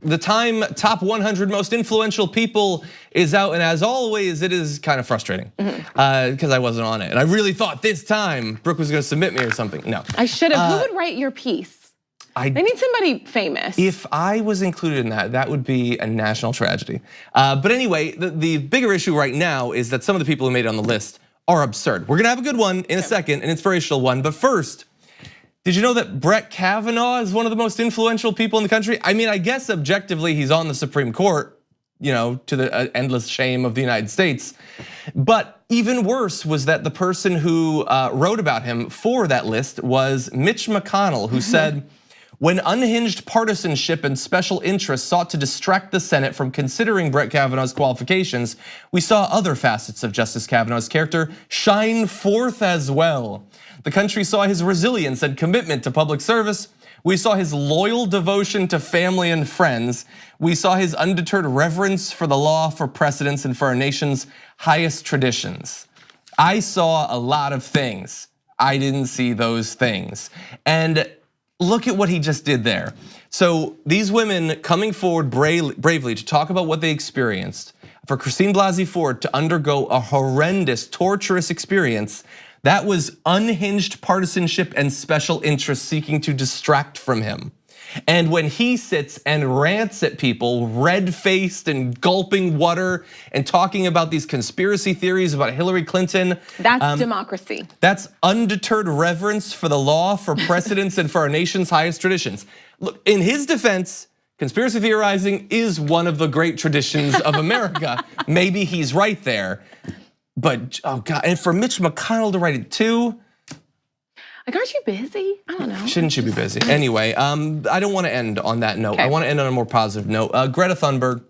the Time Top 100 Most Influential People is out, and as always, it is kind of frustrating because I wasn't on it. And I really thought this time Brooke was gonna submit me or something. No. I should have. Who would write your piece? They need somebody famous. If I was included in that, that would be a national tragedy. But anyway, the bigger issue right now is that some of the people who made it on the list are absurd. We're gonna have a good one in a second, an inspirational one, but first, did you know that Brett Kavanaugh is one of the most influential people in the country? I mean, I guess objectively he's on the Supreme Court, to the endless shame of the United States. But even worse was that the person who wrote about him for that list was Mitch McConnell, who said, when unhinged partisanship and special interests sought to distract the Senate from considering Brett Kavanaugh's qualifications, we saw other facets of Justice Kavanaugh's character shine forth as well. The country saw his resilience and commitment to public service. We saw his loyal devotion to family and friends. We saw his undeterred reverence for the law, for precedents, and for our nation's highest traditions. I saw a lot of things. I didn't see those things. And look at what he just did there. So these women coming forward bravely to talk about what they experienced, for Christine Blasey Ford to undergo a horrendous, torturous experience, that was unhinged partisanship and special interests seeking to distract from him. And when he sits and rants at people, red-faced and gulping water and talking about these conspiracy theories about Hillary Clinton. That's democracy. That's undeterred reverence for the law, for precedents, and for our nation's highest traditions. Look, in his defense, conspiracy theorizing is one of the great traditions of America. Maybe he's right there. But, oh God, and for Mitch McConnell to write it too. Like, aren't you busy? I don't know. Shouldn't you be busy? Anyway, I don't want to end on that note. I want to end on a more positive note. Greta Thunberg,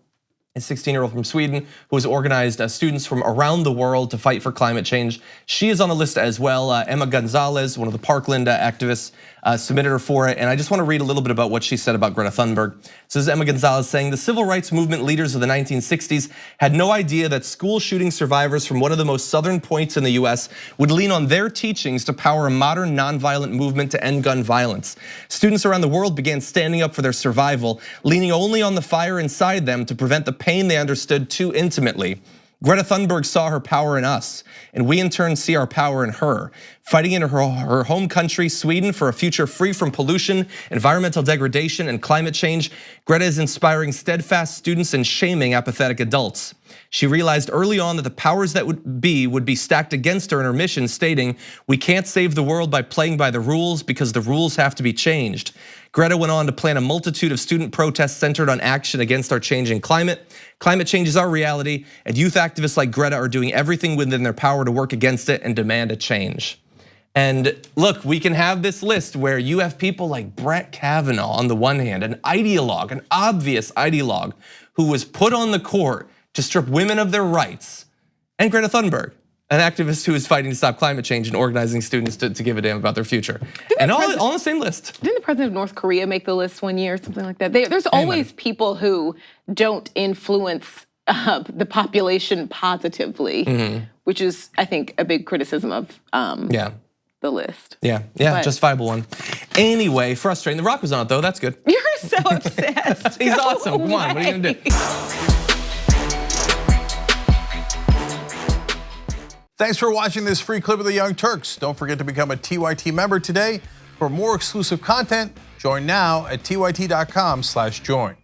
a 16-year-old from Sweden who has organized students from around the world to fight for climate change. She is on the list as well. Emma Gonzalez, one of the Parkland activists, submitted her for it. And I just want to read a little bit about what she said about Greta Thunberg. This is Emma Gonzalez saying, the civil rights movement leaders of the 1960s had no idea that school shooting survivors from one of the most southern points in the US would lean on their teachings to power a modern nonviolent movement to end gun violence. Students around the world began standing up for their survival, leaning only on the fire inside them to prevent the pain they understood too intimately. Greta Thunberg saw her power in us, and we in turn see our power in her. Fighting in her home country, Sweden, for a future free from pollution, environmental degradation, and climate change, Greta is inspiring steadfast students and shaming apathetic adults. She realized early on that the powers that would be stacked against her in her mission, stating, we can't save the world by playing by the rules because the rules have to be changed. Greta went on to plan a multitude of student protests centered on action against our changing climate. Climate change is our reality, and youth activists like Greta are doing everything within their power to work against it and demand a change. And look, we can have this list where you have people like Brett Kavanaugh on the one hand, an ideologue, an obvious ideologue, who was put on the court to strip women of their rights, and Greta Thunberg, an activist who is fighting to stop climate change and organizing students to give a damn about their future. And all on the same list. Didn't the president of North Korea make the list one year or something like that? There's always people who don't influence the population positively, which is, I think, a big criticism of the list. Yeah, justifiable one. Anyway, frustrating. The Rock was on it though, that's good. You're so obsessed. He's awesome, come on, what are you gonna do? Thanks for watching this free clip of the Young Turks. Don't forget to become a TYT member today. For more exclusive content, join now at tyt.com/join.